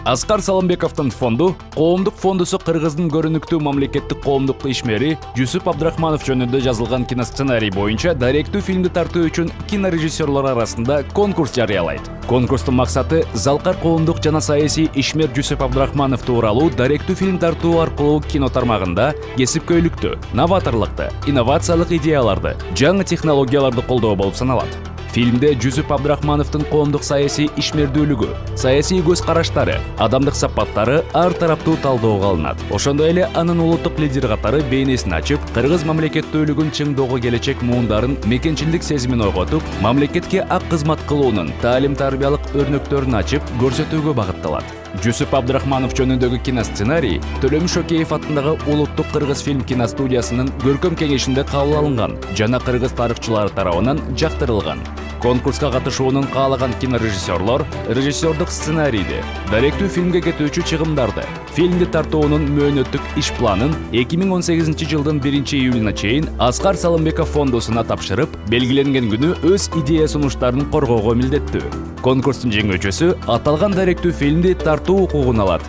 Аскар Салымбековдун фонду, Коомдук фондусу Кыргыздын көрүнүктүү мамлекеттик коомдук ишмери Жусуп Абдрахманов жөнүндө жазылган киносценарий боюнча дайректүү фильмди тартуу үчүн кинорежиссерлор арасында конкурс жарыялайт. Конкурстун максаты залкар коомдук жана саясий ишмер Жусуп Абдрахманов тууралуу дайректүү фильм тартуу аркылуу кино тармагында кесипкөйлүктү, новаторлукту, инновациялык идеяларды, жаңы технологияларды колдоо болуп саналат. Фильмде Жусуп Абдрахмановдун коомдук саясий ишмердүүлүгү, саясий көз караштары, адамдык сапаттары ар тараптуу талдоого алынат. Ошондой эле анын улуттук лидер катары бейнесин ачып, кыргыз мамлекеттүүлүгүн чыңдоого келечек муундарын мекенчилдик сезимин ойготуп, мамлекетке ак кызмат кылуунун таалим-тарбиялык өрнөктөрүн ачып көрсөтүүгө багытталат. Жусуп Абдрахманов жөнүндөгү киносценарий Төлөмүш Шокеев атындагы Улуттук Кыргыз фильм киностудиясынын көркөм кеңешинде кабыл алынган жана кыргыз тарыхчылары тарабынан жактырылган. Конкурска катышуунун каалаган кинорежиссерлор режиссердук сценарийди, дайректүү фильмге кетүүчү чыгымдарды, фильмди тартуунун мөөнөттүк иш планын 2018 жылдын 1-июлуна чейин Аскар Салымбеков фондусуна тапшырып, белгиленген күнү өз идея сунуштарын коргоого милдеттүү. Конкурстун жеңүүчүсү аталган дайректүү фильмди тартуу укугун алат.